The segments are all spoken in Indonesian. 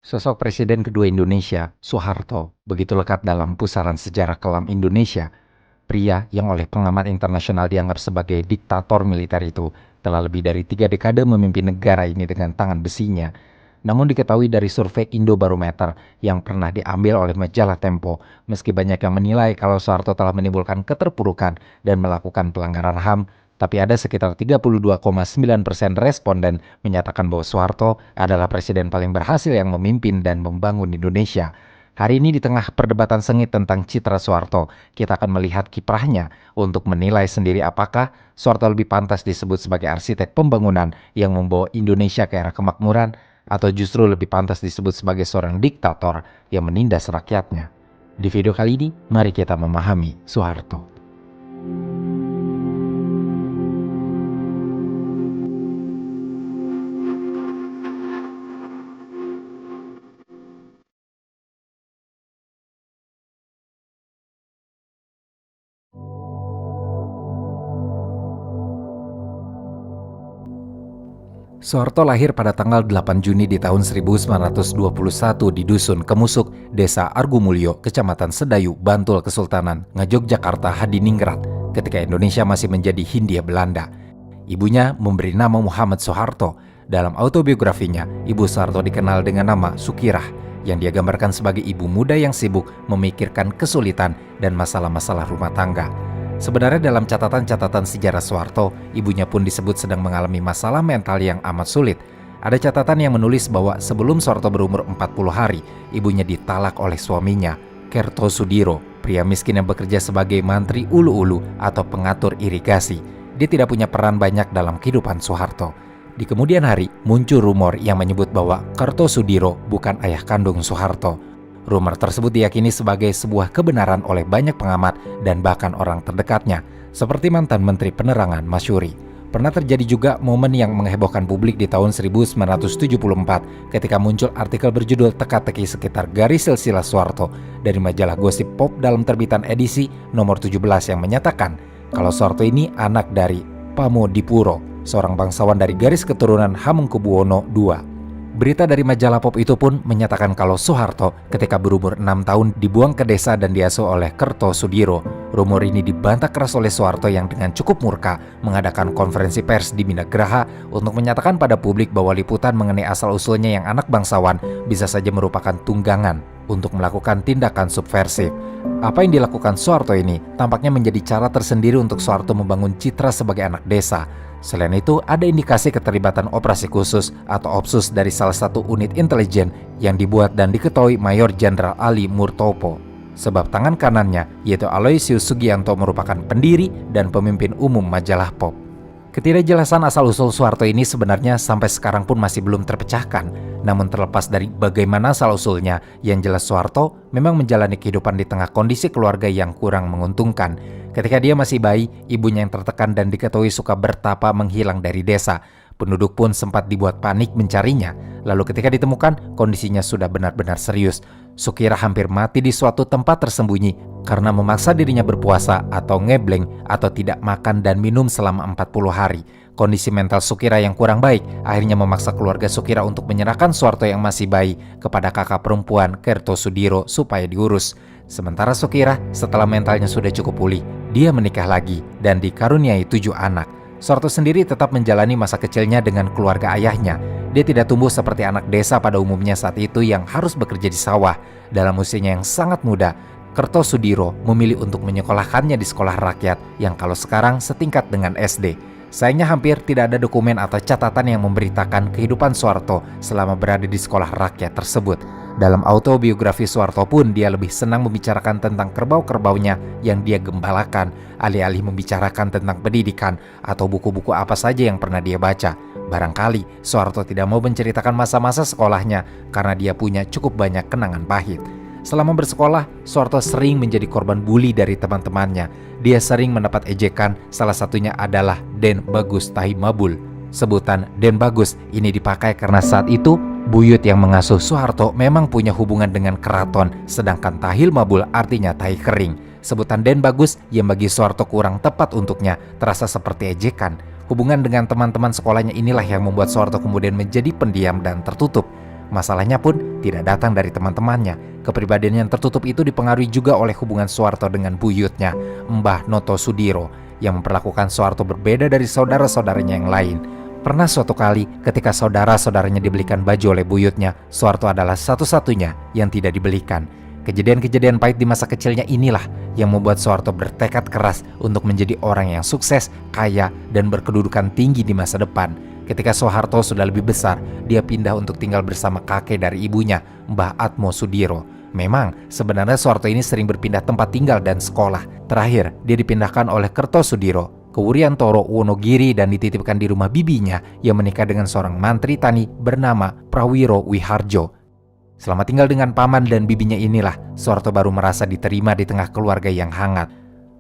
Sosok Presiden kedua Indonesia, Soeharto, begitu lekat dalam pusaran sejarah kelam Indonesia. Pria yang oleh pengamat internasional dianggap sebagai diktator militer itu telah lebih dari 3 dekade memimpin negara ini dengan tangan besinya. Namun diketahui dari survei Indobarometer yang pernah diambil oleh majalah Tempo, meski banyak yang menilai kalau Soeharto telah menimbulkan keterpurukan dan melakukan pelanggaran HAM, tapi ada sekitar 32,9% responden menyatakan bahwa Soeharto adalah presiden paling berhasil yang memimpin dan membangun Indonesia. Hari ini di tengah perdebatan sengit tentang citra Soeharto, kita akan melihat kiprahnya untuk menilai sendiri apakah Soeharto lebih pantas disebut sebagai arsitek pembangunan yang membawa Indonesia ke era kemakmuran atau justru lebih pantas disebut sebagai seorang diktator yang menindas rakyatnya. Di video kali ini, mari kita memahami Soeharto. Soeharto lahir pada tanggal 8 Juni di tahun 1921 di Dusun Kemusuk, Desa Argumulyo, Kecamatan Sedayu, Bantul, Kesultanan Ngayogyakarta, Hadiningrat, ketika Indonesia masih menjadi Hindia Belanda. Ibunya memberi nama Muhammad Soeharto. Dalam autobiografinya, Ibu Soeharto dikenal dengan nama Sukirah, yang dia gambarkan sebagai ibu muda yang sibuk memikirkan kesulitan dan masalah-masalah rumah tangga. Sebenarnya dalam catatan-catatan sejarah Soeharto, ibunya pun disebut sedang mengalami masalah mental yang amat sulit. Ada catatan yang menulis bahwa sebelum Soeharto berumur 40 hari, ibunya ditalak oleh suaminya, Kertosudiro, pria miskin yang bekerja sebagai mantri ulu-ulu atau pengatur irigasi. Dia tidak punya peran banyak dalam kehidupan Soeharto. Di kemudian hari, muncul rumor yang menyebut bahwa Kertosudiro bukan ayah kandung Soeharto. Rumor tersebut diyakini sebagai sebuah kebenaran oleh banyak pengamat dan bahkan orang terdekatnya, seperti mantan Menteri Penerangan Masyuri. Pernah terjadi juga momen yang menghebohkan publik di tahun 1974 ketika muncul artikel berjudul teka-teki sekitar garis silsilah Soeharto dari majalah Gosip Pop dalam terbitan edisi nomor 17 yang menyatakan kalau Soeharto ini anak dari Pamodipuro, seorang bangsawan dari garis keturunan Hamengkubuwono II. Berita dari majalah Pop itu pun menyatakan kalau Soeharto ketika berumur 6 tahun dibuang ke desa dan diasuh oleh Kertosudiro. Rumor ini dibantah keras oleh Soeharto yang dengan cukup murka mengadakan konferensi pers di Minagraha untuk menyatakan pada publik bahwa liputan mengenai asal-usulnya yang anak bangsawan bisa saja merupakan tunggangan untuk melakukan tindakan subversif. Apa yang dilakukan Soeharto ini tampaknya menjadi cara tersendiri untuk Soeharto membangun citra sebagai anak desa. Selain itu, ada indikasi keterlibatan operasi khusus atau OPSUS dari salah satu unit intelijen yang dibuat dan diketuai Mayor Jenderal Ali Murtopo. Sebab tangan kanannya, yaitu Aloysius Sugianto, merupakan pendiri dan pemimpin umum majalah Pop. Ketidakjelasan asal-usul Soeharto ini sebenarnya sampai sekarang pun masih belum terpecahkan. Namun terlepas dari bagaimana asal-usulnya, yang jelas Soeharto memang menjalani kehidupan di tengah kondisi keluarga yang kurang menguntungkan. Ketika dia masih bayi, ibunya yang tertekan dan diketahui suka bertapa menghilang dari desa. Penduduk pun sempat dibuat panik mencarinya. Lalu ketika ditemukan, kondisinya sudah benar-benar serius. Sukirah hampir mati di suatu tempat tersembunyi karena memaksa dirinya berpuasa atau ngebleng atau tidak makan dan minum selama 40 hari. Kondisi mental Sukirah yang kurang baik akhirnya memaksa keluarga Sukirah untuk menyerahkan Soeharto yang masih bayi kepada kakak perempuan Kertosudiro supaya diurus. Sementara Sukirah setelah mentalnya sudah cukup pulih, dia menikah lagi dan dikaruniai 7 anak. Soeharto sendiri tetap menjalani masa kecilnya dengan keluarga ayahnya. Dia tidak tumbuh seperti anak desa pada umumnya saat itu yang harus bekerja di sawah. Dalam usianya yang sangat muda, Kertosudiro memilih untuk menyekolahkannya di sekolah rakyat yang kalau sekarang setingkat dengan SD. Sayangnya hampir tidak ada dokumen atau catatan yang memberitakan kehidupan Soeharto selama berada di sekolah rakyat tersebut. Dalam autobiografi Soeharto pun dia lebih senang membicarakan tentang kerbau-kerbaunya yang dia gembalakan, alih-alih membicarakan tentang pendidikan atau buku-buku apa saja yang pernah dia baca. Barangkali Soeharto tidak mau menceritakan masa-masa sekolahnya karena dia punya cukup banyak kenangan pahit. Selama bersekolah, Soeharto sering menjadi korban bully dari teman-temannya. Dia sering mendapat ejekan, salah satunya adalah Den Bagus Tahi Mabul. Sebutan Den Bagus ini dipakai karena saat itu buyut yang mengasuh Soeharto memang punya hubungan dengan keraton, sedangkan Tahil Mabul artinya tahi kering. Sebutan Den Bagus yang bagi Soeharto kurang tepat untuknya terasa seperti ejekan. Hubungan dengan teman-teman sekolahnya inilah yang membuat Soeharto kemudian menjadi pendiam dan tertutup. Masalahnya pun tidak datang dari teman-temannya. Kepribadian yang tertutup itu dipengaruhi juga oleh hubungan Soeharto dengan buyutnya, Mbah Noto Sudiro, yang memperlakukan Soeharto berbeda dari saudara-saudaranya yang lain. Pernah suatu kali ketika saudara-saudaranya dibelikan baju oleh buyutnya, Soeharto adalah satu-satunya yang tidak dibelikan. Kejadian-kejadian pahit di masa kecilnya inilah yang membuat Soeharto bertekad keras untuk menjadi orang yang sukses, kaya, dan berkedudukan tinggi di masa depan. Ketika Soeharto sudah lebih besar, dia pindah untuk tinggal bersama kakek dari ibunya, Mbah Atmo Sudiro. Memang, sebenarnya Soeharto ini sering berpindah tempat tinggal dan sekolah. Terakhir, dia dipindahkan oleh Kertosudiro ke Wuryantoro, Wonogiri dan dititipkan di rumah bibinya yang menikah dengan seorang mantri tani bernama Prawiro Wiharjo. Selama tinggal dengan paman dan bibinya inilah, Soeharto baru merasa diterima di tengah keluarga yang hangat.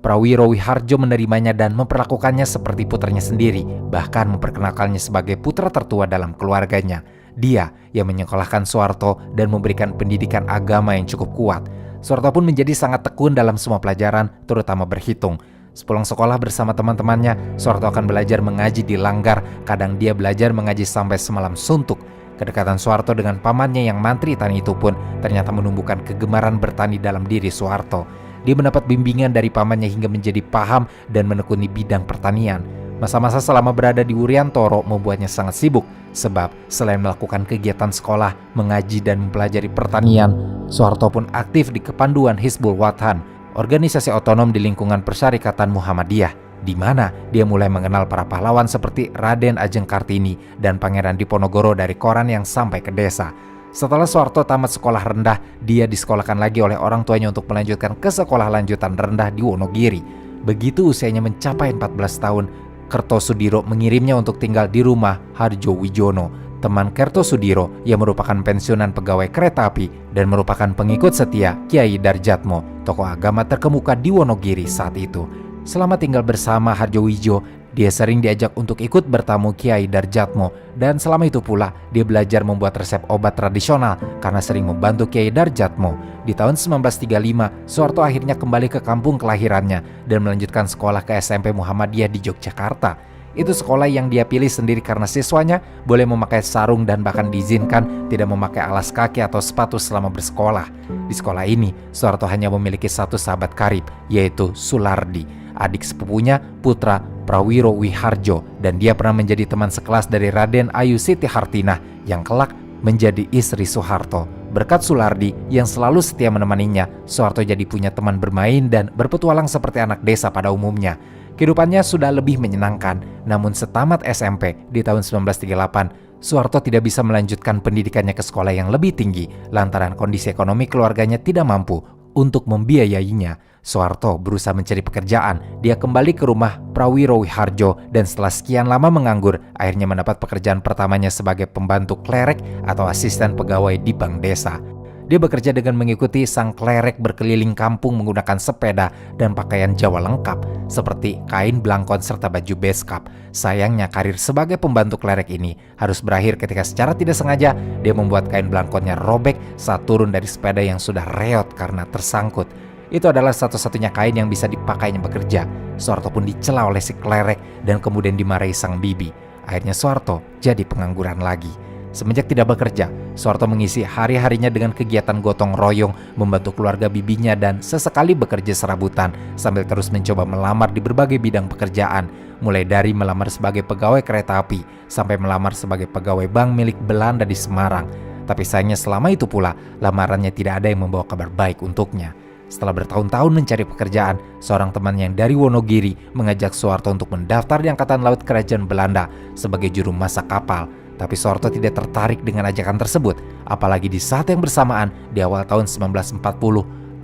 Prawiro Wiharjo menerimanya dan memperlakukannya seperti putranya sendiri, bahkan memperkenalkannya sebagai putra tertua dalam keluarganya. Dia yang menyekolahkan Soeharto dan memberikan pendidikan agama yang cukup kuat. Soeharto pun menjadi sangat tekun dalam semua pelajaran, terutama berhitung. Sepulang sekolah bersama teman-temannya, Soeharto akan belajar mengaji di langgar. Kadang dia belajar mengaji sampai semalam suntuk. Kedekatan Soeharto dengan pamannya yang mantri tani itu pun ternyata menumbuhkan kegemaran bertani dalam diri Soeharto. Dia mendapat bimbingan dari pamannya hingga menjadi paham dan menekuni bidang pertanian. Masa-masa selama berada di Wuryantoro membuatnya sangat sibuk, sebab selain melakukan kegiatan sekolah, mengaji dan mempelajari pertanian, Soeharto pun aktif di Kepanduan Hizbul Wathan, organisasi otonom di lingkungan Persyarikatan Muhammadiyah, di mana dia mulai mengenal para pahlawan seperti Raden Ajeng Kartini dan Pangeran Diponegoro dari koran yang sampai ke desa. Setelah Soeharto tamat sekolah rendah, dia disekolahkan lagi oleh orang tuanya untuk melanjutkan ke sekolah lanjutan rendah di Wonogiri. Begitu usianya mencapai 14 tahun, Kertosudiro mengirimnya untuk tinggal di rumah Harjo Wijono, teman Kertosudiro yang merupakan pensiunan pegawai kereta api dan merupakan pengikut setia Kiai Darjatmo, tokoh agama terkemuka di Wonogiri saat itu. Selama tinggal bersama Harjowijo, dia sering diajak untuk ikut bertamu Kiai Darjatmo, dan selama itu pula dia belajar membuat resep obat tradisional karena sering membantu Kiai Darjatmo. Di tahun 1935, Soeharto akhirnya kembali ke kampung kelahirannya dan melanjutkan sekolah ke SMP Muhammadiyah di Yogyakarta. Itu sekolah yang dia pilih sendiri karena siswanya boleh memakai sarung dan bahkan diizinkan tidak memakai alas kaki atau sepatu selama bersekolah. Di sekolah ini, Soeharto hanya memiliki satu sahabat karib, yaitu Sulardi, adik sepupunya putra Prawiro Wiharjo, dan dia pernah menjadi teman sekelas dari Raden Ayu Siti Hartinah yang kelak menjadi istri Soeharto. Berkat Sulardi yang selalu setia menemaninya, Soeharto jadi punya teman bermain dan berpetualang seperti anak desa pada umumnya. Kehidupannya sudah lebih menyenangkan, namun setamat SMP di tahun 1938, Soeharto tidak bisa melanjutkan pendidikannya ke sekolah yang lebih tinggi lantaran kondisi ekonomi keluarganya tidak mampu untuk membiayainya. Soeharto berusaha mencari pekerjaan. Dia kembali ke rumah Prawiro Wiharjo dan setelah sekian lama menganggur, akhirnya mendapat pekerjaan pertamanya sebagai pembantu klerek atau asisten pegawai di bank desa. Dia bekerja dengan mengikuti sang klerek berkeliling kampung menggunakan sepeda dan pakaian Jawa lengkap seperti kain blangkon serta baju beskap. Sayangnya karir sebagai pembantu klerek ini harus berakhir ketika secara tidak sengaja dia membuat kain blangkonnya robek saat turun dari sepeda yang sudah reot karena tersangkut. Itu adalah satu-satunya kain yang bisa dipakainya bekerja. Soeharto pun dicela oleh si klerek dan kemudian dimarahi sang bibi. Akhirnya Soeharto jadi pengangguran lagi. Semenjak tidak bekerja, Soeharto mengisi hari-harinya dengan kegiatan gotong royong, membantu keluarga bibinya dan sesekali bekerja serabutan sambil terus mencoba melamar di berbagai bidang pekerjaan, mulai dari melamar sebagai pegawai kereta api sampai melamar sebagai pegawai bank milik Belanda di Semarang. Tapi sayangnya selama itu pula lamarannya tidak ada yang membawa kabar baik untuknya. Setelah bertahun-tahun mencari pekerjaan, seorang teman yang dari Wonogiri mengajak Soeharto untuk mendaftar di Angkatan Laut Kerajaan Belanda sebagai juru masak kapal. Tapi Soeharto tidak tertarik dengan ajakan tersebut, apalagi di saat yang bersamaan di awal tahun 1940,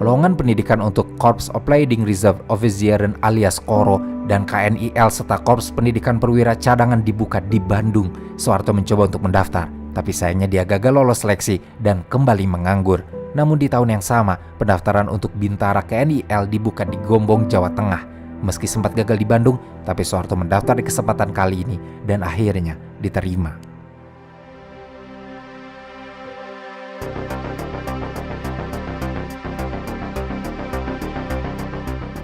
lowongan pendidikan untuk Korps Opleiding Reserve Offizieren alias KORO dan KNIL serta Korps Pendidikan Perwira Cadangan dibuka di Bandung. Soeharto mencoba untuk mendaftar, tapi sayangnya dia gagal lolos seleksi dan kembali menganggur. Namun di tahun yang sama, pendaftaran untuk Bintara KNIL dibuka di Gombong, Jawa Tengah. Meski sempat gagal di Bandung, tapi Soeharto mendaftar di kesempatan kali ini dan akhirnya diterima.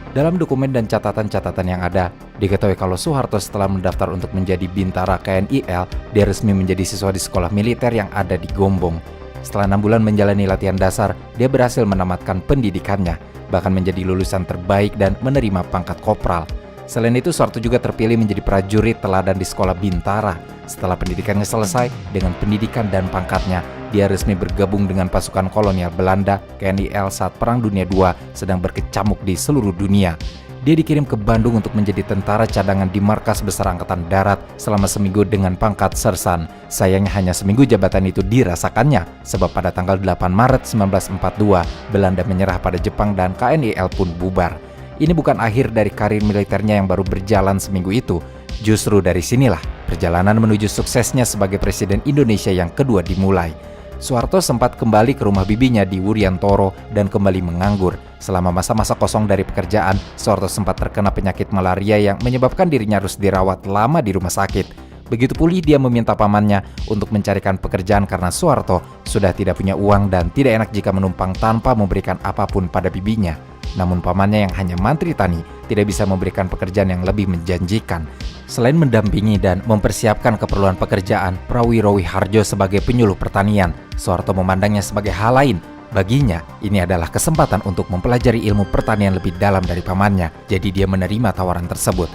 Dalam dokumen dan catatan-catatan yang ada, Diketahui kalau Soeharto setelah mendaftar untuk menjadi Bintara KNIL, dia resmi menjadi siswa di sekolah militer yang ada di Gombong. Setelah 6 bulan menjalani latihan dasar, dia berhasil menamatkan pendidikannya, bahkan menjadi lulusan terbaik dan menerima pangkat kopral. Selain itu, Soeharto juga terpilih menjadi prajurit teladan di sekolah Bintara. Setelah pendidikannya selesai, dengan pendidikan dan pangkatnya, dia resmi bergabung dengan pasukan kolonial Belanda KNIL saat Perang Dunia II sedang berkecamuk di seluruh dunia. Dia dikirim ke Bandung untuk menjadi tentara cadangan di Markas Besar Angkatan Darat selama seminggu dengan pangkat sersan. Sayangnya hanya seminggu jabatan itu dirasakannya, sebab pada tanggal 8 Maret 1942, Belanda menyerah pada Jepang dan KNIL pun bubar. Ini bukan akhir dari karir militernya yang baru berjalan seminggu itu. Justru dari sinilah perjalanan menuju suksesnya sebagai Presiden Indonesia yang kedua dimulai. Soeharto sempat kembali ke rumah bibinya di Wuryantoro dan kembali menganggur. Selama masa-masa kosong dari pekerjaan, Soeharto sempat terkena penyakit malaria yang menyebabkan dirinya harus dirawat lama di rumah sakit. Begitu pulih, dia meminta pamannya untuk mencarikan pekerjaan karena Soeharto sudah tidak punya uang dan tidak enak jika menumpang tanpa memberikan apapun pada bibinya. Namun pamannya yang hanya mantri tani tidak bisa memberikan pekerjaan yang lebih menjanjikan. Selain mendampingi dan mempersiapkan keperluan pekerjaan Prawiro Wiharjo sebagai penyuluh pertanian, Soeharto memandangnya sebagai hal lain. Baginya, ini adalah kesempatan untuk mempelajari ilmu pertanian lebih dalam dari pamannya, jadi dia menerima tawaran tersebut.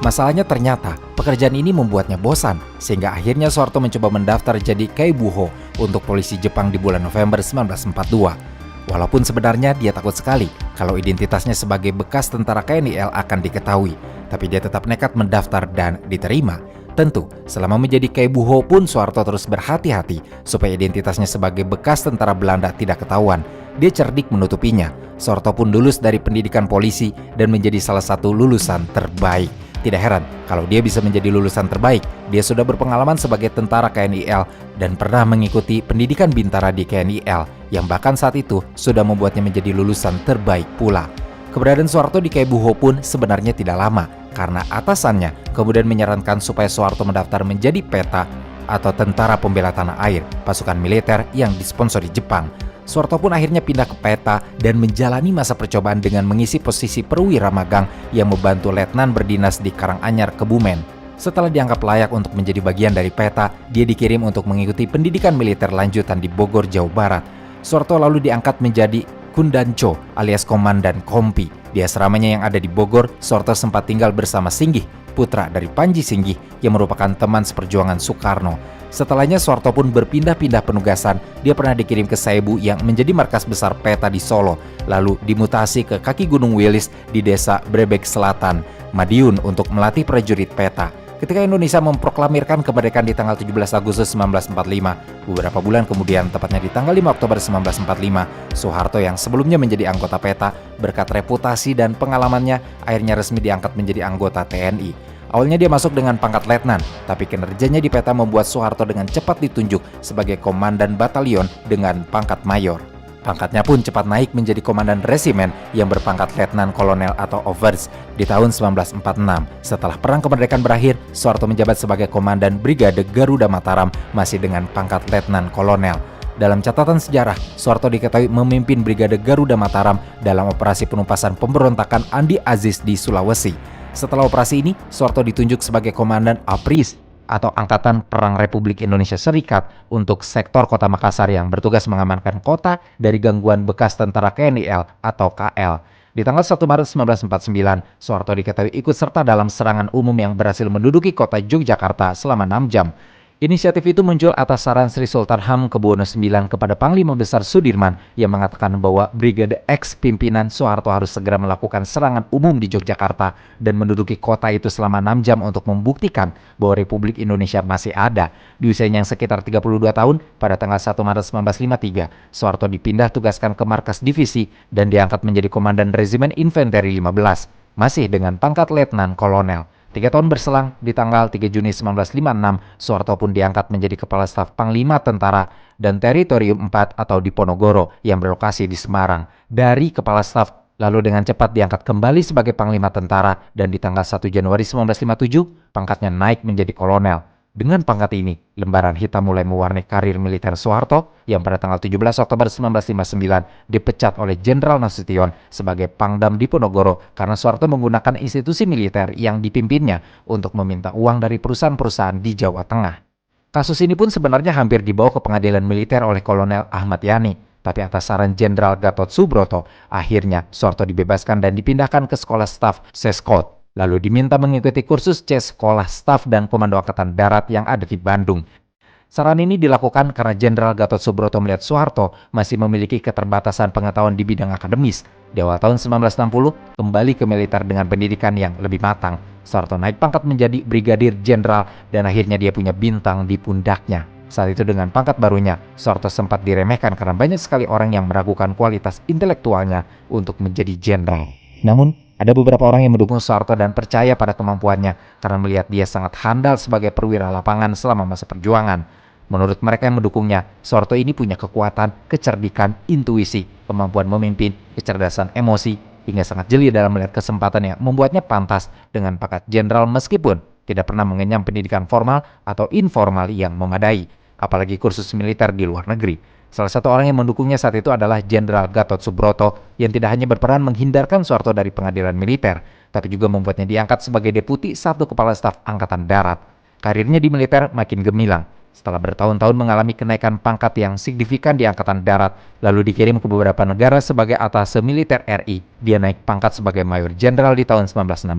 Masalahnya ternyata, pekerjaan ini membuatnya bosan, sehingga akhirnya Soeharto mencoba mendaftar jadi Kaibuho untuk polisi Jepang di bulan November 1942. Walaupun sebenarnya dia takut sekali kalau identitasnya sebagai bekas tentara KNIL akan diketahui, tapi dia tetap nekat mendaftar dan diterima. Tentu, selama menjadi Kaibuho pun Soeharto terus berhati-hati supaya identitasnya sebagai bekas tentara Belanda tidak ketahuan. Dia cerdik menutupinya. Soeharto pun lulus dari pendidikan polisi dan menjadi salah satu lulusan terbaik. Tidak heran kalau dia bisa menjadi lulusan terbaik. Dia sudah berpengalaman sebagai tentara KNIL dan pernah mengikuti pendidikan Bintara di KNIL, yang bahkan saat itu sudah membuatnya menjadi lulusan terbaik pula. Keberadaan Soeharto di Kaibuho pun sebenarnya tidak lama, karena atasannya kemudian menyarankan supaya Soeharto mendaftar menjadi PETA atau Tentara Pembela Tanah Air, pasukan militer yang disponsori Jepang. Soeharto pun akhirnya pindah ke PETA dan menjalani masa percobaan dengan mengisi posisi perwira magang yang membantu letnan berdinas di Karanganyar, Kebumen. Setelah dianggap layak untuk menjadi bagian dari PETA, dia dikirim untuk mengikuti pendidikan militer lanjutan di Bogor, Jawa Barat. Soeharto lalu diangkat menjadi Kundanco alias Komandan Kompi. Di asramanya yang ada di Bogor, Soeharto sempat tinggal bersama Singgih, putra dari Panji Singgih yang merupakan teman seperjuangan Soekarno. Setelahnya Soeharto pun berpindah-pindah penugasan. Dia pernah dikirim ke Saibu yang menjadi markas besar PETA di Solo, lalu dimutasi ke kaki Gunung Wilis di desa Brebek Selatan, Madiun untuk melatih prajurit PETA. Ketika Indonesia memproklamirkan kemerdekaan di tanggal 17 Agustus 1945, beberapa bulan kemudian, tepatnya di tanggal 5 Oktober 1945, Soeharto yang sebelumnya menjadi anggota PETA, berkat reputasi dan pengalamannya, akhirnya resmi diangkat menjadi anggota TNI. Awalnya dia masuk dengan pangkat letnan, tapi kinerjanya di PETA membuat Soeharto dengan cepat ditunjuk sebagai komandan batalion dengan pangkat mayor. Pangkatnya pun cepat naik menjadi komandan resimen yang berpangkat letnan kolonel atau overs di tahun 1946. Setelah Perang Kemerdekaan berakhir, Soeharto menjabat sebagai komandan Brigade Garuda Mataram masih dengan pangkat letnan kolonel. Dalam catatan sejarah, Soeharto diketahui memimpin Brigade Garuda Mataram dalam operasi penumpasan pemberontakan Andi Aziz di Sulawesi. Setelah operasi ini, Soeharto ditunjuk sebagai komandan APRIS atau Angkatan Perang Republik Indonesia Serikat untuk sektor Kota Makassar yang bertugas mengamankan kota dari gangguan bekas tentara KNIL atau KL. Di tanggal 1 Maret 1949, Soeharto diketahui ikut serta dalam serangan umum yang berhasil menduduki kota Yogyakarta selama 6 jam. Inisiatif itu muncul atas saran Sri Sultan Hamengkubuwono IX kepada Panglima Besar Sudirman yang mengatakan bahwa Brigade X pimpinan Soeharto harus segera melakukan serangan umum di Yogyakarta dan menduduki kota itu selama 6 jam untuk membuktikan bahwa Republik Indonesia masih ada. Di usianya yang sekitar 32 tahun, pada tanggal 1 Maret 1953, Soeharto dipindah tugaskan ke markas divisi dan diangkat menjadi Komandan Resimen Infanteri 15, masih dengan pangkat letnan kolonel. 3 tahun berselang, di tanggal 3 Juni 1956, Soeharto pun diangkat menjadi Kepala Staf Panglima Tentara dan Teritorium 4 atau Diponegoro yang berlokasi di Semarang. Dari Kepala Staf, lalu dengan cepat diangkat kembali sebagai Panglima Tentara dan di tanggal 1 Januari 1957, pangkatnya naik menjadi Kolonel. Dengan pangkat ini, lembaran hitam mulai mewarnai karir militer Soeharto yang pada tanggal 17 Oktober 1959 dipecat oleh Jenderal Nasution sebagai Pangdam Diponegoro karena Soeharto menggunakan institusi militer yang dipimpinnya untuk meminta uang dari perusahaan-perusahaan di Jawa Tengah. Kasus ini pun sebenarnya hampir dibawa ke pengadilan militer oleh Kolonel Ahmad Yani, tapi atas saran Jenderal Gatot Subroto, akhirnya Soeharto dibebaskan dan dipindahkan ke sekolah staf Seskot, lalu diminta mengikuti kursus C Sekolah Staf dan Komando Angkatan Darat yang ada di Bandung. Saran ini dilakukan karena Jenderal Gatot Subroto melihat Soeharto masih memiliki keterbatasan pengetahuan di bidang akademis. Di awal tahun 1960, kembali ke militer dengan pendidikan yang lebih matang. Soeharto naik pangkat menjadi Brigadir Jenderal dan akhirnya dia punya bintang di pundaknya. Saat itu dengan pangkat barunya, Soeharto sempat diremehkan karena banyak sekali orang yang meragukan kualitas intelektualnya untuk menjadi jenderal. Namun, ada beberapa orang yang mendukung Soeharto dan percaya pada kemampuannya karena melihat dia sangat handal sebagai perwira lapangan selama masa perjuangan. Menurut mereka yang mendukungnya, Soeharto ini punya kekuatan, kecerdikan, intuisi, kemampuan memimpin, kecerdasan emosi, hingga sangat jeli dalam melihat kesempatan yang membuatnya pantas dengan pangkat jenderal meskipun tidak pernah mengenyam pendidikan formal atau informal yang memadai, apalagi kursus militer di luar negeri. Salah satu orang yang mendukungnya saat itu adalah Jenderal Gatot Subroto yang tidak hanya berperan menghindarkan Soeharto dari pengadilan militer, tapi juga membuatnya diangkat sebagai Deputi 1 Kepala Staf Angkatan Darat. Karirnya di militer makin gemilang. Setelah bertahun-tahun mengalami kenaikan pangkat yang signifikan di Angkatan Darat, lalu dikirim ke beberapa negara sebagai atase militer RI. Dia naik pangkat sebagai Mayor Jenderal di tahun 1962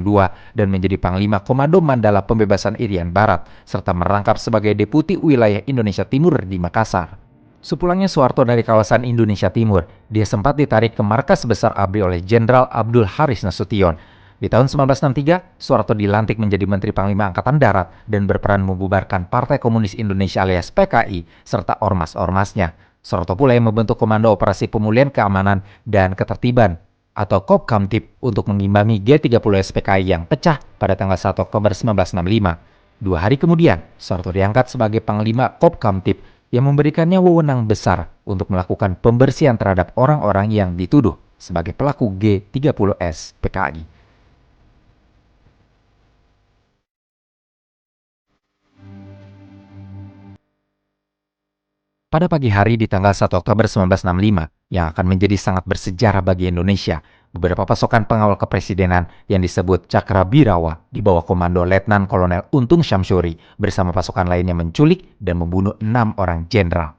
dan menjadi Panglima Komando Mandala Pembebasan Irian Barat, serta merangkap sebagai Deputi Wilayah Indonesia Timur di Makassar. Sepulangnya Soeharto dari kawasan Indonesia Timur, dia sempat ditarik ke markas besar ABRI oleh Jenderal Abdul Haris Nasution. Di tahun 1963, Soeharto dilantik menjadi Menteri Panglima Angkatan Darat dan berperan membubarkan Partai Komunis Indonesia alias PKI serta ormas-ormasnya. Soeharto pula yang membentuk Komando Operasi Pemulihan Keamanan dan Ketertiban atau Kopkamtib untuk mengimbangi G30S PKI yang pecah pada tanggal 1 Oktober 1965. 2 hari kemudian, Soeharto diangkat sebagai Panglima Kopkamtib yang memberikannya wewenang besar untuk melakukan pembersihan terhadap orang-orang yang dituduh sebagai pelaku G30S PKI. Pada pagi hari di tanggal 1 Oktober 1965, yang akan menjadi sangat bersejarah bagi Indonesia, beberapa pasukan pengawal kepresidenan yang disebut Cakra Birawa di bawah komando Letnan Kolonel Untung Syamsuri bersama pasukan lainnya menculik dan membunuh 6 orang jenderal.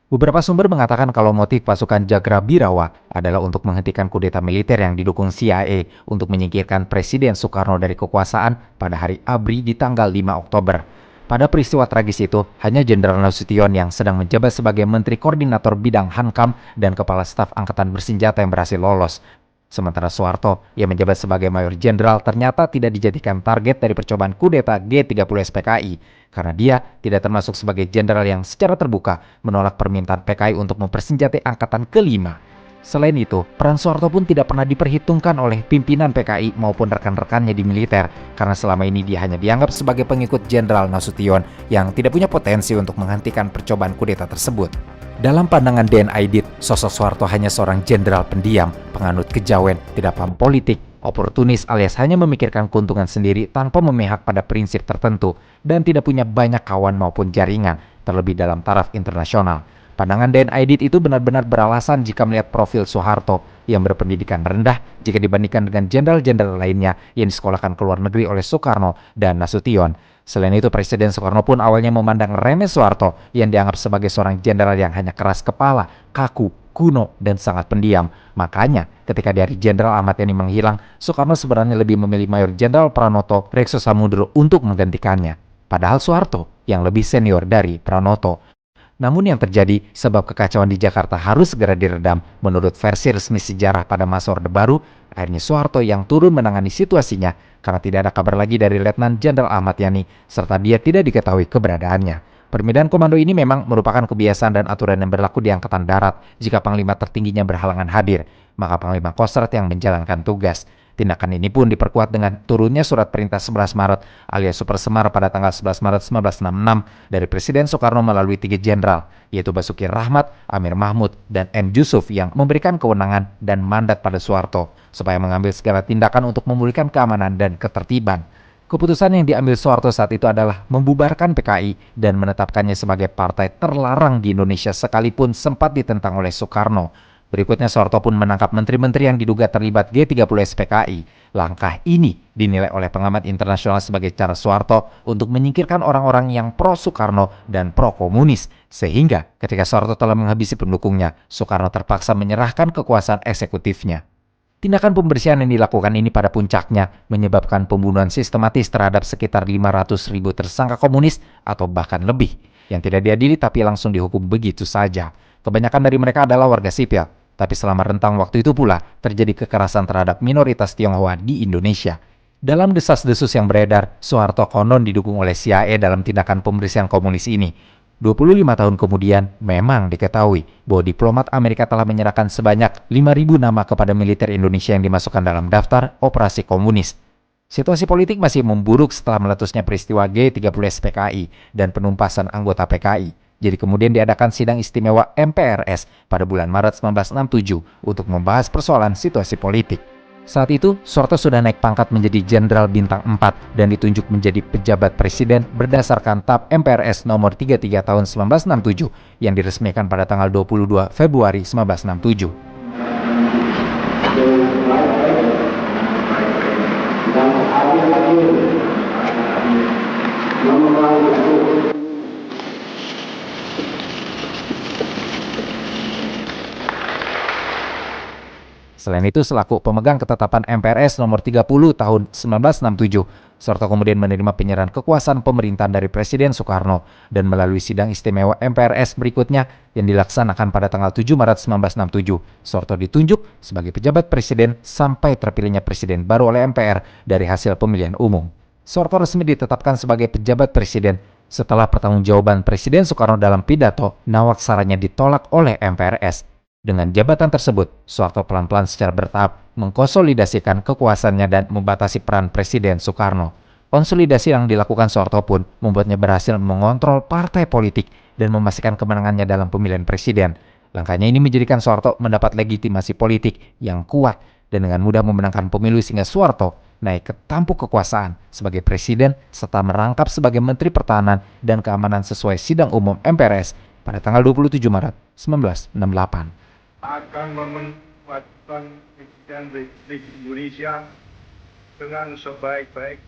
Beberapa sumber mengatakan kalau motif pasukan Cakra Birawa adalah untuk menghentikan kudeta militer yang didukung CIA untuk menyingkirkan Presiden Soekarno dari kekuasaan pada hari ABRI di tanggal 5 Oktober. Pada peristiwa tragis itu, hanya Jenderal Nasution yang sedang menjabat sebagai Menteri Koordinator Bidang Hankam dan Kepala Staf Angkatan Bersenjata yang berhasil lolos. Sementara Soeharto yang menjabat sebagai Mayor Jenderal ternyata tidak dijadikan target dari percobaan kudeta G30S PKI karena dia tidak termasuk sebagai jenderal yang secara terbuka menolak permintaan PKI untuk mempersenjatai Angkatan ke-5. Selain itu, peran Soeharto pun tidak pernah diperhitungkan oleh pimpinan PKI maupun rekan-rekannya di militer karena selama ini dia hanya dianggap sebagai pengikut Jenderal Nasution yang tidak punya potensi untuk menghentikan percobaan kudeta tersebut. Dalam pandangan D.N. Aidit, sosok Soeharto hanya seorang jenderal pendiam, penganut kejawen, tidak paham politik, oportunis alias hanya memikirkan keuntungan sendiri tanpa memihak pada prinsip tertentu dan tidak punya banyak kawan maupun jaringan, terlebih dalam taraf internasional. Pandangan D.N. Aidit itu benar-benar beralasan jika melihat profil Soeharto yang berpendidikan rendah jika dibandingkan dengan jenderal-jenderal lainnya yang disekolahkan ke luar negeri oleh Soekarno dan Nasution. Selain itu, Presiden Soekarno pun awalnya memandang remeh Soeharto yang dianggap sebagai seorang jenderal yang hanya keras kepala, kaku, kuno, dan sangat pendiam. Makanya, ketika dari Jenderal Ahmad Yani menghilang, Soekarno sebenarnya lebih memilih Mayor Jenderal Pranoto Rekso Samudro untuk menggantikannya. Padahal Soeharto yang lebih senior dari Pranoto. Namun yang terjadi sebab kekacauan di Jakarta harus segera diredam. Menurut versi resmi sejarah pada masa Orde Baru, akhirnya Soeharto yang turun menangani situasinya karena tidak ada kabar lagi dari Letnan Jenderal Ahmad Yani serta dia tidak diketahui keberadaannya. Pemindahan komando ini memang merupakan kebiasaan dan aturan yang berlaku di Angkatan Darat jika Panglima tertingginya berhalangan hadir, maka Panglima Kostrat yang menjalankan tugas. Tindakan ini pun diperkuat dengan turunnya surat perintah 11 Maret alias Super Semar pada tanggal 11 Maret 1966 dari Presiden Soekarno melalui 3 jenderal, yaitu Basuki Rahmat, Amir Mahmud, dan M. Yusuf yang memberikan kewenangan dan mandat pada Soeharto supaya mengambil segala tindakan untuk memulihkan keamanan dan ketertiban. Keputusan yang diambil Soeharto saat itu adalah membubarkan PKI dan menetapkannya sebagai partai terlarang di Indonesia sekalipun sempat ditentang oleh Soekarno. Berikutnya Soeharto pun menangkap menteri-menteri yang diduga terlibat G30S PKI. Langkah ini dinilai oleh pengamat internasional sebagai cara Soeharto untuk menyingkirkan orang-orang yang pro-Soekarno dan pro-komunis. Sehingga ketika Soeharto telah menghabisi pendukungnya, Soekarno terpaksa menyerahkan kekuasaan eksekutifnya. Tindakan pembersihan yang dilakukan ini pada puncaknya menyebabkan pembunuhan sistematis terhadap sekitar 500.000 tersangka komunis atau bahkan lebih, yang tidak diadili tapi langsung dihukum begitu saja. Kebanyakan dari mereka adalah warga sipil, tapi selama rentang waktu itu pula terjadi kekerasan terhadap minoritas Tionghoa di Indonesia. Dalam desas-desus yang beredar, Soeharto konon didukung oleh CIA dalam tindakan pembersihan komunis ini. 25 tahun kemudian, memang diketahui bahwa diplomat Amerika telah menyerahkan sebanyak 5.000 nama kepada militer Indonesia yang dimasukkan dalam daftar operasi komunis. Situasi politik masih memburuk setelah meletusnya peristiwa G30S PKI dan penumpasan anggota PKI. Jadi kemudian diadakan sidang istimewa MPRS pada bulan Maret 1967 untuk membahas persoalan situasi politik. Saat itu, Soeharto sudah naik pangkat menjadi Jenderal Bintang 4 dan ditunjuk menjadi pejabat presiden berdasarkan TAP MPRS nomor 33 tahun 1967 yang diresmikan pada tanggal 22 Februari 1967. Selain itu, selaku pemegang ketetapan MPRS nomor 30 tahun 1967, Soeharto kemudian menerima penyerahan kekuasaan pemerintahan dari Presiden Soekarno dan melalui sidang istimewa MPRS berikutnya yang dilaksanakan pada tanggal 7 Maret 1967, Soeharto ditunjuk sebagai pejabat presiden sampai terpilihnya presiden baru oleh MPR dari hasil pemilihan umum. Soeharto resmi ditetapkan sebagai pejabat presiden setelah pertanggungjawaban Presiden Soekarno dalam pidato nawaksaranya ditolak oleh MPRS. Dengan jabatan tersebut, Soeharto pelan-pelan secara bertahap mengkonsolidasikan kekuasaannya dan membatasi peran Presiden Soekarno. Konsolidasi yang dilakukan Soeharto pun membuatnya berhasil mengontrol partai politik dan memastikan kemenangannya dalam pemilihan presiden. Langkahnya ini menjadikan Soeharto mendapat legitimasi politik yang kuat dan dengan mudah memenangkan pemilu sehingga Soeharto naik ke tampuk kekuasaan sebagai presiden serta merangkap sebagai Menteri Pertahanan dan Keamanan sesuai sidang umum MPRS pada tanggal 27 Maret 1968. Akan memanfaatkan Presiden Republik Indonesia dengan sebaik-baik.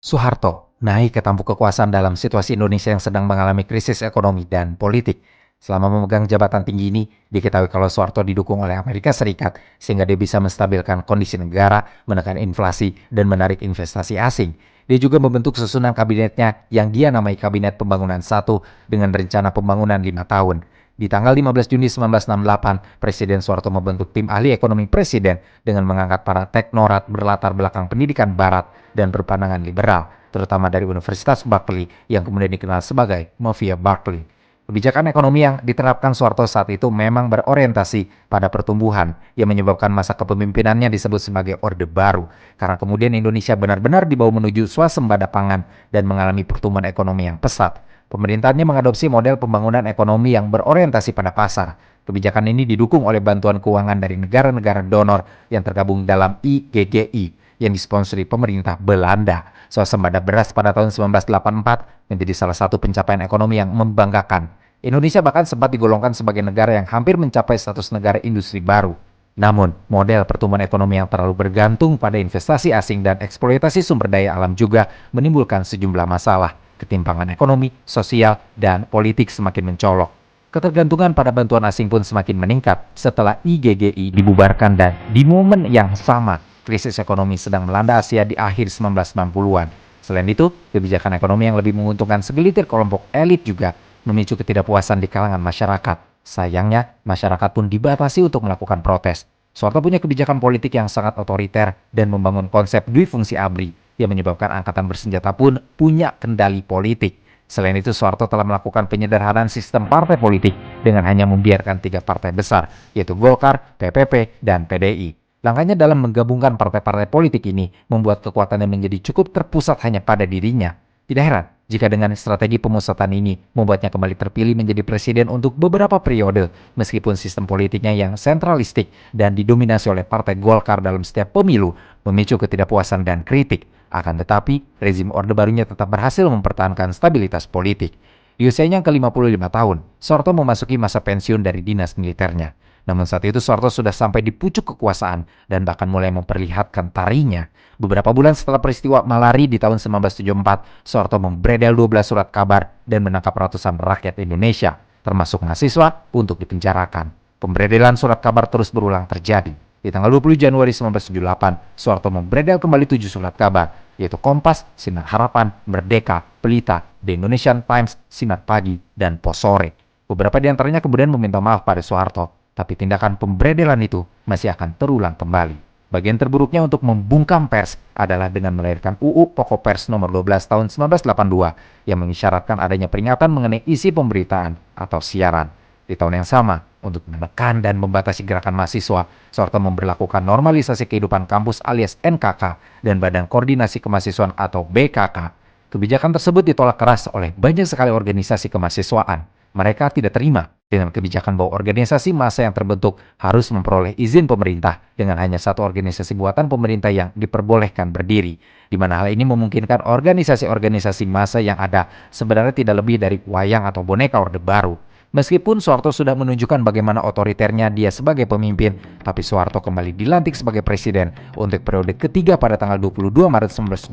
Soeharto naik ke tampuk kekuasaan dalam situasi Indonesia yang sedang mengalami krisis ekonomi dan politik. Selama memegang jabatan tinggi ini, diketahui kalau Soeharto didukung oleh Amerika Serikat sehingga dia bisa menstabilkan kondisi negara, menekan inflasi, dan menarik investasi asing. Dia juga membentuk susunan kabinetnya yang dia namai Kabinet Pembangunan 1 dengan rencana pembangunan 5 tahun. Di tanggal 15 Juni 1968, Presiden Soeharto membentuk tim ahli ekonomi presiden dengan mengangkat para teknokrat berlatar belakang pendidikan barat dan berpandangan liberal, terutama dari Universitas Berkeley yang kemudian dikenal sebagai Mafia Berkeley. Kebijakan ekonomi yang diterapkan Soeharto saat itu memang berorientasi pada pertumbuhan yang menyebabkan masa kepemimpinannya disebut sebagai Orde Baru karena kemudian Indonesia benar-benar dibawa menuju swasembada pangan dan mengalami pertumbuhan ekonomi yang pesat. Pemerintahnya mengadopsi model pembangunan ekonomi yang berorientasi pada pasar. Kebijakan ini didukung oleh bantuan keuangan dari negara-negara donor yang tergabung dalam IGGI yang disponsori pemerintah Belanda. Swasembada beras pada tahun 1984 menjadi salah satu pencapaian ekonomi yang membanggakan. Indonesia bahkan sempat digolongkan sebagai negara yang hampir mencapai status negara industri baru. Namun, model pertumbuhan ekonomi yang terlalu bergantung pada investasi asing dan eksploitasi sumber daya alam juga menimbulkan sejumlah masalah. Ketimpangan ekonomi, sosial, dan politik semakin mencolok. Ketergantungan pada bantuan asing pun semakin meningkat setelah IGGI dibubarkan dan di momen yang sama, krisis ekonomi sedang melanda Asia di akhir 1990-an. Selain itu, kebijakan ekonomi yang lebih menguntungkan segelintir kelompok elit juga memicu ketidakpuasan di kalangan masyarakat. Sayangnya, masyarakat pun dibatasi untuk melakukan protes. Soeharto punya kebijakan politik yang sangat otoriter dan membangun konsep duifungsi ABRI yang menyebabkan angkatan bersenjata pun punya kendali politik. Selain itu, Soeharto telah melakukan penyederhanaan sistem partai politik dengan hanya membiarkan 3 partai besar, yaitu Golkar, PPP, dan PDI. Langkahnya dalam menggabungkan partai-partai politik ini membuat kekuatannya menjadi cukup terpusat hanya pada dirinya. Tidak heran jika dengan strategi pemusatan ini membuatnya kembali terpilih menjadi presiden untuk beberapa periode, meskipun sistem politiknya yang sentralistik dan didominasi oleh Partai Golkar dalam setiap pemilu memicu ketidakpuasan dan kritik. Akan tetapi, rezim Orde Barunya tetap berhasil mempertahankan stabilitas politik. Di usianya yang ke-55 tahun, Soeharto memasuki masa pensiun dari dinas militernya. Namun saat itu Soeharto sudah sampai di pucuk kekuasaan dan bahkan mulai memperlihatkan tarinya. Beberapa bulan setelah peristiwa Malari di tahun 1974, Soeharto membredel 12 surat kabar dan menangkap ratusan rakyat Indonesia, termasuk mahasiswa, untuk dipenjarakan. Pembredelan surat kabar terus berulang terjadi. Di tanggal 20 Januari 1978, Soeharto membredel kembali 7 surat kabar, yaitu Kompas, Sinar Harapan, Merdeka, Pelita, The Indonesian Times, Sinar Pagi, dan Pos Sore. Beberapa di antaranya kemudian meminta maaf pada Soeharto, tapi tindakan pembredelan itu masih akan terulang kembali. Bagian terburuknya untuk membungkam pers adalah dengan melahirkan UU Pokok Pers nomor 12 tahun 1982 yang mengisyaratkan adanya peringatan mengenai isi pemberitaan atau siaran. Di tahun yang sama, untuk menekan dan membatasi gerakan mahasiswa, Soeharto memberlakukan normalisasi kehidupan kampus alias NKK dan Badan Koordinasi Kemahasiswaan atau BKK. Kebijakan tersebut ditolak keras oleh banyak sekali organisasi kemahasiswaan. Mereka tidak terima dengan kebijakan bahwa organisasi massa yang terbentuk harus memperoleh izin pemerintah dengan hanya satu organisasi buatan pemerintah yang diperbolehkan berdiri, di mana hal ini memungkinkan organisasi-organisasi massa yang ada sebenarnya tidak lebih dari wayang atau boneka Orde Baru. Meskipun Soeharto sudah menunjukkan bagaimana otoriternya dia sebagai pemimpin, tapi Soeharto kembali dilantik sebagai presiden untuk periode ketiga pada tanggal 22 Maret 1978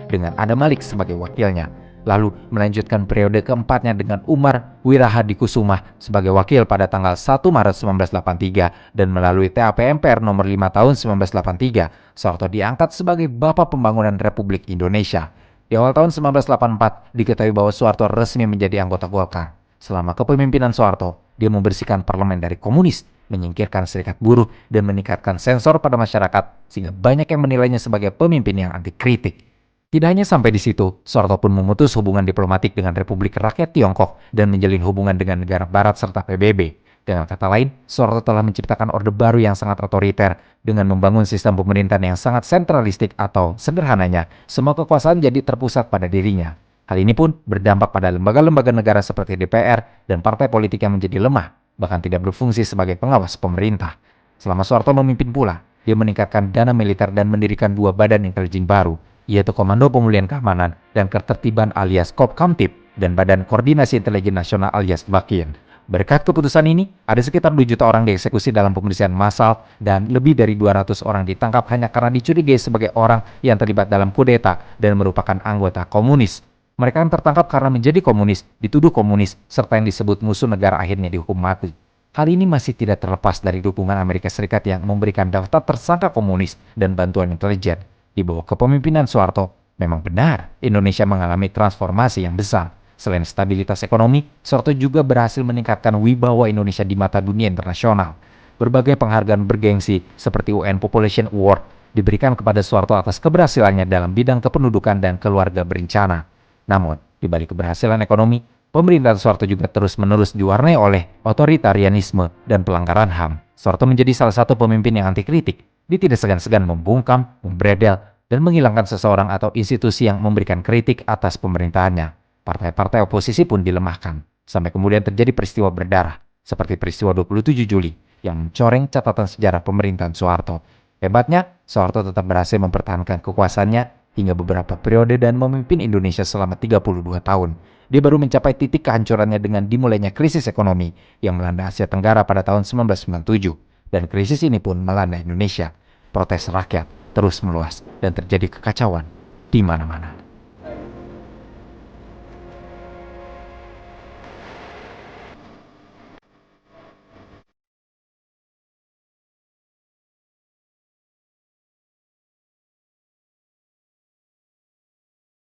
dengan Adam Malik sebagai wakilnya. Lalu melanjutkan periode keempatnya dengan Umar Wirahadikusumah sebagai wakil pada tanggal 1 Maret 1983 dan melalui TAP MPR nomor 5 tahun 1983, Soeharto diangkat sebagai Bapak Pembangunan Republik Indonesia. Di awal tahun 1984, diketahui bahwa Soeharto resmi menjadi anggota Golkar. Selama kepemimpinan Soeharto, dia membersihkan parlemen dari komunis, menyingkirkan serikat buruh, dan meningkatkan sensor pada masyarakat sehingga banyak yang menilainya sebagai pemimpin yang anti kritik. Tidak hanya sampai di situ, Soeharto pun memutus hubungan diplomatik dengan Republik Rakyat Tiongkok dan menjalin hubungan dengan negara barat serta PBB. Dengan kata lain, Soeharto telah menciptakan Orde Baru yang sangat otoriter dengan membangun sistem pemerintahan yang sangat sentralistik atau sederhananya, semua kekuasaan jadi terpusat pada dirinya. Hal ini pun berdampak pada lembaga-lembaga negara seperti DPR dan partai politik yang menjadi lemah, bahkan tidak berfungsi sebagai pengawas pemerintah. Selama Soeharto memimpin pula, dia meningkatkan dana militer dan mendirikan 2 badan intelijen baru, yaitu Komando Pemulihan Keamanan dan Ketertiban alias Kopkamtib dan Badan Koordinasi Intelijen Nasional alias BAKIN. Berkat keputusan ini, ada sekitar 2 juta orang dieksekusi dalam pembersihan massal dan lebih dari 200 orang ditangkap hanya karena dicurigai sebagai orang yang terlibat dalam kudeta dan merupakan anggota komunis. Mereka yang tertangkap karena menjadi komunis, dituduh komunis, serta yang disebut musuh negara akhirnya dihukum mati. Hal ini masih tidak terlepas dari dukungan Amerika Serikat yang memberikan daftar tersangka komunis dan bantuan intelijen. Di bawah kepemimpinan Soeharto, memang benar Indonesia mengalami transformasi yang besar. Selain stabilitas ekonomi, Soeharto juga berhasil meningkatkan wibawa Indonesia di mata dunia internasional. Berbagai penghargaan bergengsi seperti UN Population Award diberikan kepada Soeharto atas keberhasilannya dalam bidang kependudukan dan keluarga berencana. Namun, di balik keberhasilan ekonomi, pemerintahan Soeharto juga terus-menerus diwarnai oleh otoritarianisme dan pelanggaran HAM. Soeharto menjadi salah satu pemimpin yang anti kritik. Dia tidak segan-segan membungkam, membredel, dan menghilangkan seseorang atau institusi yang memberikan kritik atas pemerintahannya. Partai-partai oposisi pun dilemahkan, sampai kemudian terjadi peristiwa berdarah, seperti peristiwa 27 Juli, yang mencoreng catatan sejarah pemerintahan Soeharto. Hebatnya, Soeharto tetap berhasil mempertahankan kekuasaannya hingga beberapa periode dan memimpin Indonesia selama 32 tahun. Dia baru mencapai titik kehancurannya dengan dimulainya krisis ekonomi yang melanda Asia Tenggara pada tahun 1997. Dan krisis ini pun melanda Indonesia. Protes rakyat terus meluas dan terjadi kekacauan di mana-mana.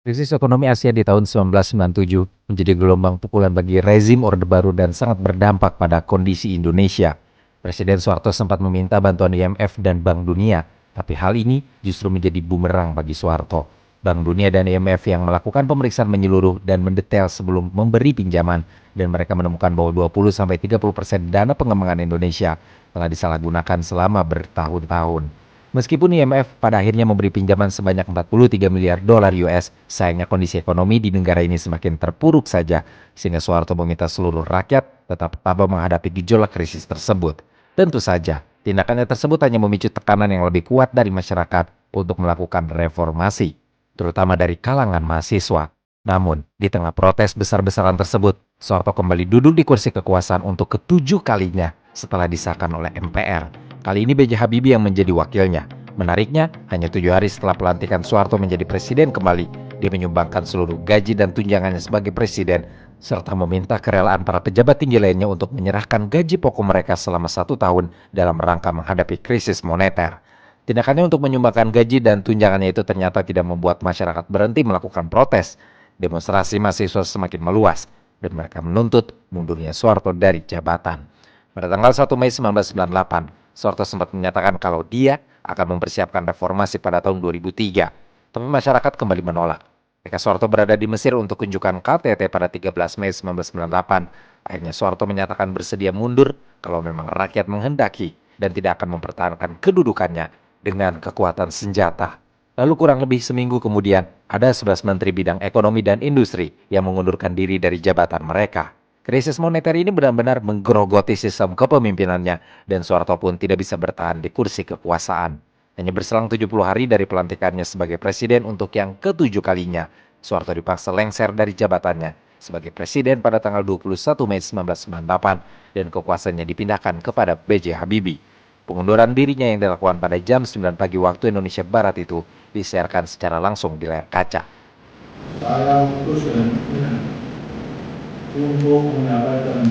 Krisis ekonomi Asia di tahun 1997 menjadi gelombang pukulan bagi rezim Orde Baru dan sangat berdampak pada kondisi Indonesia. Presiden Soeharto sempat meminta bantuan IMF dan Bank Dunia, tapi hal ini justru menjadi bumerang bagi Soeharto. Bank Dunia dan IMF yang melakukan pemeriksaan menyeluruh dan mendetail sebelum memberi pinjaman, dan mereka menemukan bahwa 20-30% dana pengembangan Indonesia telah disalahgunakan selama bertahun-tahun. Meskipun IMF pada akhirnya memberi pinjaman sebanyak 43 miliar dolar US, sayangnya kondisi ekonomi di negara ini semakin terpuruk saja, sehingga Soeharto meminta seluruh rakyat tetap tabah menghadapi gejolak krisis tersebut. Tentu saja, tindakannya tersebut hanya memicu tekanan yang lebih kuat dari masyarakat untuk melakukan reformasi, terutama dari kalangan mahasiswa. Namun, di tengah protes besar-besaran tersebut, Soeharto kembali duduk di kursi kekuasaan untuk ketujuh kalinya setelah disahkan oleh MPR. Kali ini B.J. Habibie yang menjadi wakilnya. Menariknya, hanya 7 hari setelah pelantikan Soeharto menjadi presiden kembali, dia menyumbangkan seluruh gaji dan tunjangannya sebagai presiden, serta meminta kerelaan para pejabat tinggi lainnya untuk menyerahkan gaji pokok mereka selama 1 tahun dalam rangka menghadapi krisis moneter. Tindakannya untuk menyumbangkan gaji dan tunjangannya itu ternyata tidak membuat masyarakat berhenti melakukan protes. Demonstrasi mahasiswa semakin meluas, dan mereka menuntut mundurnya Soeharto dari jabatan. Pada tanggal 1 Mei 1998, Soeharto sempat menyatakan kalau dia akan mempersiapkan reformasi pada tahun 2003. Tapi masyarakat kembali menolak. Ketika Soeharto berada di Mesir untuk kunjungan KTT pada 13 Mei 1998, akhirnya Soeharto menyatakan bersedia mundur kalau memang rakyat menghendaki dan tidak akan mempertahankan kedudukannya dengan kekuatan senjata. Lalu kurang lebih seminggu kemudian, ada 11 menteri bidang ekonomi dan industri yang mengundurkan diri dari jabatan mereka. Krisis moneter ini benar-benar menggerogoti sistem kepemimpinannya dan Soeharto pun tidak bisa bertahan di kursi kekuasaan. Hanya berselang 70 hari dari pelantikannya sebagai presiden untuk yang ketujuh kalinya, Soeharto dipaksa lengser dari jabatannya sebagai presiden pada tanggal 21 Mei 1998 dan kekuasaannya dipindahkan kepada B.J. Habibie. Pengunduran dirinya yang dilakukan pada jam 9 pagi waktu Indonesia Barat itu disiarkan secara langsung di layar kaca. Saya memutuskan untuk menyampaikan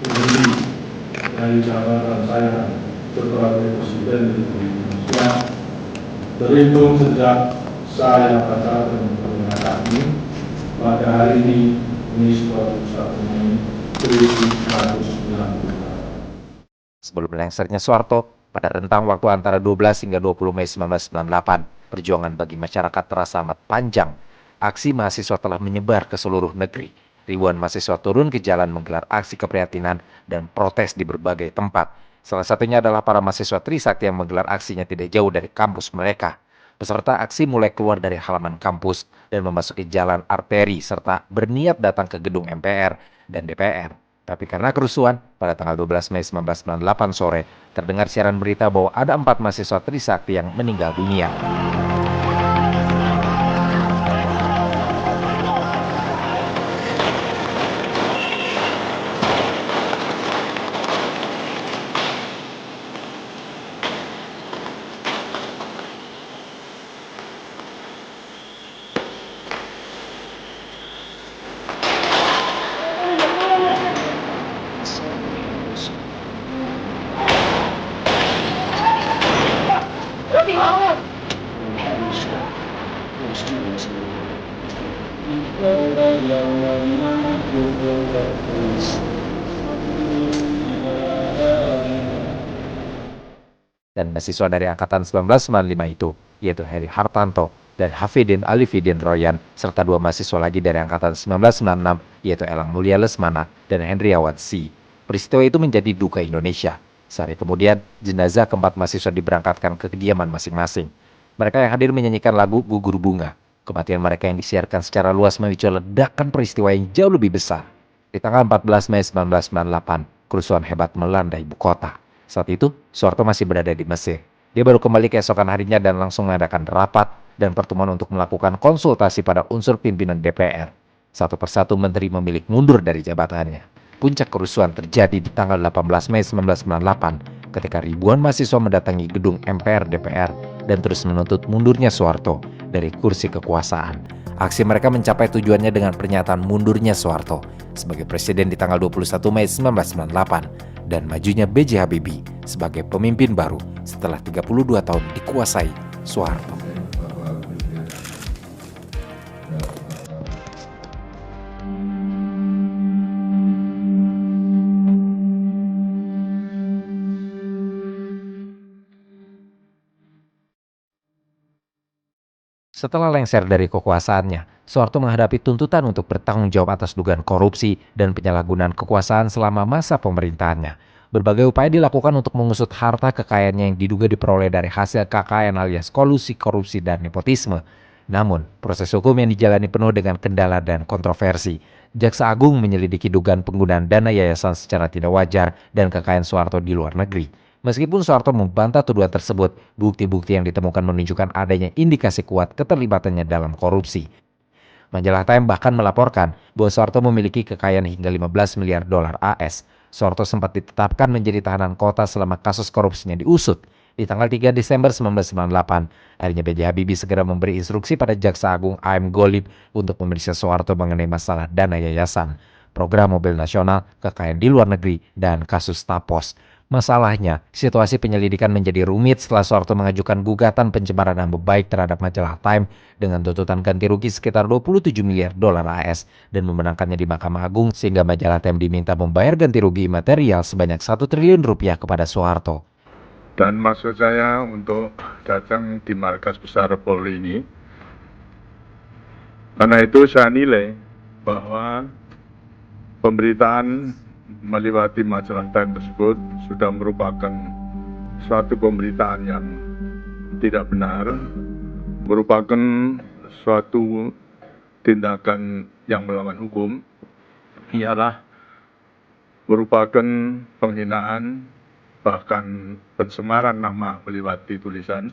diri dari jabatan saya sebagai Presiden Republik Indonesia terhitung sejak saya baca dan pernyataan ini pada hari ini 21 Mei 1998. Sebelum lengsernya Soeharto, pada rentang waktu antara 12 hingga 20 Mei 1998, perjuangan bagi masyarakat terasa amat panjang. Aksi mahasiswa telah menyebar ke seluruh negeri. Ribuan mahasiswa turun ke jalan menggelar aksi keprihatinan dan protes di berbagai tempat. Salah satunya adalah para mahasiswa Trisakti yang menggelar aksinya tidak jauh dari kampus mereka. Peserta aksi mulai keluar dari halaman kampus dan memasuki jalan arteri serta berniat datang ke gedung MPR dan DPR. Tapi karena kerusuhan, pada tanggal 12 Mei 1998 sore, terdengar siaran berita bahwa ada 4 mahasiswa Trisakti yang meninggal dunia. Dan mahasiswa dari Angkatan 1995 itu, yaitu Heri Hartanto dan Hafidin Alifidin Royan, serta 2 mahasiswa lagi dari Angkatan 1996, yaitu Elang Mulia Lesmana dan Hendriawan C. Peristiwa itu menjadi duka Indonesia. Sehari kemudian, jenazah keempat mahasiswa diberangkatkan ke kediaman masing-masing. Mereka yang hadir menyanyikan lagu Gugur Bunga. Kematian mereka yang disiarkan secara luas memicu ledakan peristiwa yang jauh lebih besar. Di tanggal 14 Mei 1998, kerusuhan hebat melanda ibu kota. Saat itu, Soeharto masih berada di Mesir. Dia baru kembali keesokan harinya dan langsung mengadakan rapat dan pertemuan untuk melakukan konsultasi pada unsur pimpinan DPR. Satu persatu menteri memilih mundur dari jabatannya. Puncak kerusuhan terjadi di tanggal 18 Mei 1998 ketika ribuan mahasiswa mendatangi gedung MPR DPR dan terus menuntut mundurnya Soeharto dari kursi kekuasaan. Aksi mereka mencapai tujuannya dengan pernyataan mundurnya Soeharto sebagai presiden di tanggal 21 Mei 1998 dan majunya B.J. Habibie sebagai pemimpin baru setelah 32 tahun dikuasai Soeharto. Setelah lengser dari kekuasaannya, Soeharto menghadapi tuntutan untuk bertanggung jawab atas dugaan korupsi dan penyalahgunaan kekuasaan selama masa pemerintahannya. Berbagai upaya dilakukan untuk mengusut harta kekayaannya yang diduga diperoleh dari hasil KKN alias kolusi, korupsi, dan nepotisme. Namun, proses hukum yang dijalani penuh dengan kendala dan kontroversi. Jaksa Agung menyelidiki dugaan penggunaan dana yayasan secara tidak wajar dan kekayaan Soeharto di luar negeri. Meskipun Soeharto membantah tuduhan tersebut, bukti-bukti yang ditemukan menunjukkan adanya indikasi kuat keterlibatannya dalam korupsi. Majalah Time bahkan melaporkan bahwa Soeharto memiliki kekayaan hingga 15 miliar dolar AS. Soeharto sempat ditetapkan menjadi tahanan kota selama kasus korupsinya diusut. Di tanggal 3 Desember 1998, akhirnya B.J. Habibie segera memberi instruksi pada Jaksa Agung A.M. Golib untuk memeriksa Soeharto mengenai masalah dana yayasan, program mobil nasional, kekayaan di luar negeri, dan kasus Tapos. Masalahnya, situasi penyelidikan menjadi rumit setelah Soeharto mengajukan gugatan pencemaran nama baik terhadap majalah Time dengan tuntutan ganti rugi sekitar 27 miliar dolar AS dan memenangkannya di Mahkamah Agung sehingga majalah Time diminta membayar ganti rugi material sebanyak 1 triliun rupiah kepada Soeharto. Dan maksud saya untuk datang di markas besar Polri ini, karena itu saya nilai bahwa pemberitaan melewati majalah Time tersebut sudah merupakan suatu pemberitaan yang tidak benar, merupakan suatu tindakan yang melawan hukum, ialah merupakan penghinaan bahkan pencemaran nama melewati tulisan.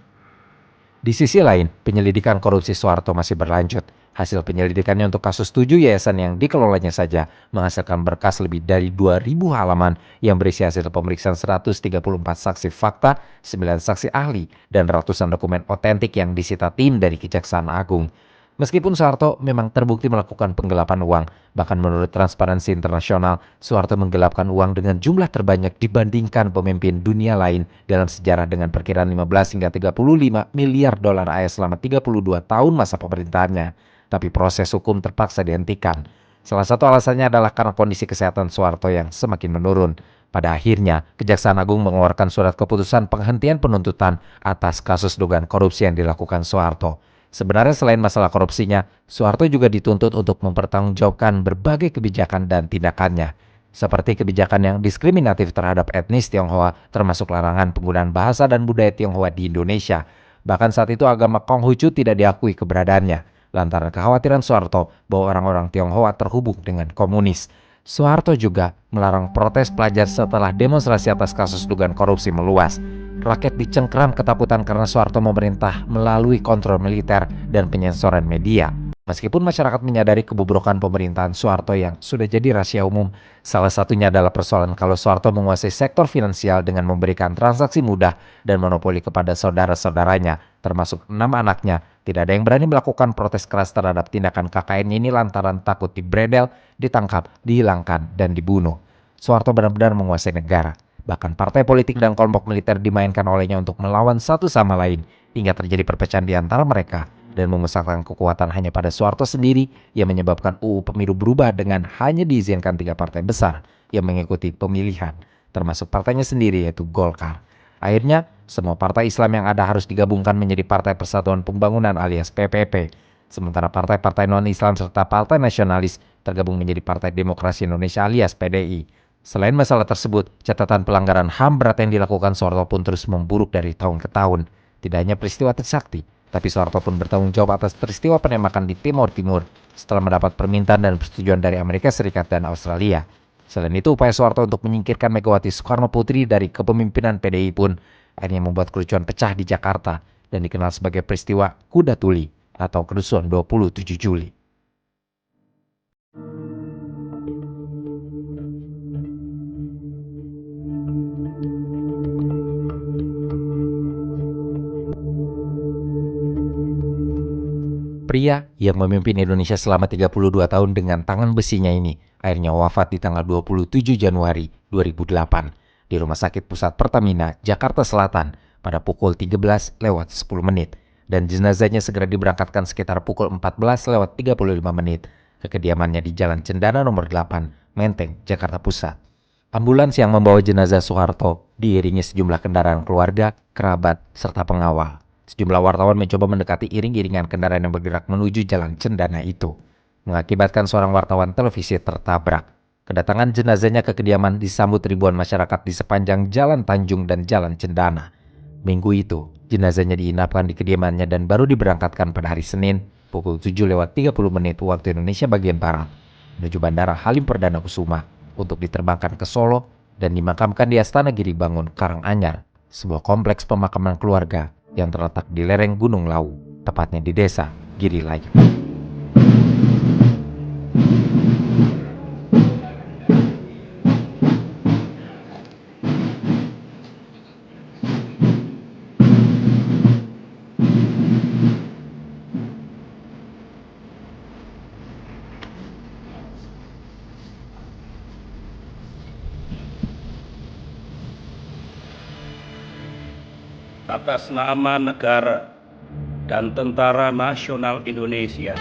Di sisi lain, penyelidikan korupsi Soeharto masih berlanjut. Hasil penyelidikannya untuk kasus 7 yayasan yang dikelolanya saja menghasilkan berkas lebih dari 2.000 halaman yang berisi hasil pemeriksaan 134 saksi fakta, 9 saksi ahli, dan ratusan dokumen otentik yang disita tim dari Kejaksaan Agung. Meskipun Soeharto memang terbukti melakukan penggelapan uang, bahkan menurut Transparansi Internasional, Soeharto menggelapkan uang dengan jumlah terbanyak dibandingkan pemimpin dunia lain dalam sejarah dengan perkiraan 15 hingga 35 miliar dolar AS selama 32 tahun masa pemerintahannya. Tapi proses hukum terpaksa dihentikan. Salah satu alasannya adalah karena kondisi kesehatan Soeharto yang semakin menurun. Pada akhirnya, Kejaksaan Agung mengeluarkan surat keputusan penghentian penuntutan atas kasus dugaan korupsi yang dilakukan Soeharto. Sebenarnya selain masalah korupsinya, Soeharto juga dituntut untuk mempertanggungjawabkan berbagai kebijakan dan tindakannya. Seperti kebijakan yang diskriminatif terhadap etnis Tionghoa, termasuk larangan penggunaan bahasa dan budaya Tionghoa di Indonesia. Bahkan saat itu agama Konghucu tidak diakui keberadaannya, lantaran kekhawatiran Soeharto bahwa orang-orang Tionghoa terhubung dengan komunis. Soeharto juga melarang protes pelajar setelah demonstrasi atas kasus dugaan korupsi meluas. Rakyat dicengkram ketakutan karena Soeharto memerintah melalui kontrol militer dan penyensoran media. Meskipun masyarakat menyadari kebobrokan pemerintahan Soeharto yang sudah jadi rahasia umum, salah satunya adalah persoalan kalau Soeharto menguasai sektor finansial dengan memberikan transaksi mudah dan monopoli kepada saudara-saudaranya, termasuk 6 anaknya. Tidak ada yang berani melakukan protes keras terhadap tindakan KKN ini lantaran takut dibredel, ditangkap, dihilangkan, dan dibunuh. Soeharto benar-benar menguasai negara. Bahkan partai politik dan kelompok militer dimainkan olehnya untuk melawan satu sama lain, hingga terjadi perpecahan di antara mereka dan memusatkan kekuatan hanya pada Soeharto sendiri yang menyebabkan UU Pemilu berubah dengan hanya diizinkan 3 partai besar yang mengikuti pemilihan, termasuk partainya sendiri yaitu Golkar. Akhirnya, semua partai Islam yang ada harus digabungkan menjadi Partai Persatuan Pembangunan alias PPP, sementara partai-partai non-Islam serta partai nasionalis tergabung menjadi Partai Demokrasi Indonesia alias PDI. Selain masalah tersebut, catatan pelanggaran HAM berat yang dilakukan Soeharto pun terus memburuk dari tahun ke tahun. Tidak hanya peristiwa Trisakti, tapi Soeharto pun bertanggung jawab atas peristiwa penembakan di Timur Timur setelah mendapat permintaan dan persetujuan dari Amerika Serikat dan Australia. Selain itu, upaya Soeharto untuk menyingkirkan Megawati Soekarno Putri dari kepemimpinan PDI pun akhirnya membuat kericuan pecah di Jakarta dan dikenal sebagai peristiwa Kuda Tuli atau kerusuhan 27 Juli. Pria yang memimpin Indonesia selama 32 tahun dengan tangan besinya ini akhirnya wafat di tanggal 27 Januari 2008 di Rumah Sakit Pusat Pertamina, Jakarta Selatan pada pukul 13:10 dan jenazahnya segera diberangkatkan sekitar pukul 14:35 ke kediamannya di Jalan Cendana nomor 8, Menteng, Jakarta Pusat. Ambulans yang membawa jenazah Soeharto diiringi sejumlah kendaraan keluarga, kerabat, serta pengawal. Sejumlah wartawan mencoba mendekati iring-iringan kendaraan yang bergerak menuju Jalan Cendana itu, mengakibatkan seorang wartawan televisi tertabrak. Kedatangan jenazahnya ke kediaman disambut ribuan masyarakat di sepanjang Jalan Tanjung dan Jalan Cendana. Minggu itu, jenazahnya diinapkan di kediamannya dan baru diberangkatkan pada hari Senin pukul 7:30 waktu Indonesia bagian Barat menuju Bandara Halim Perdana Kusuma untuk diterbangkan ke Solo dan dimakamkan di Astana Giri Bangun, Karanganyar, sebuah kompleks pemakaman keluarga yang terletak di lereng Gunung Lawu, tepatnya di desa Giri Layu. Atas nama negara dan Tentara Nasional Indonesia,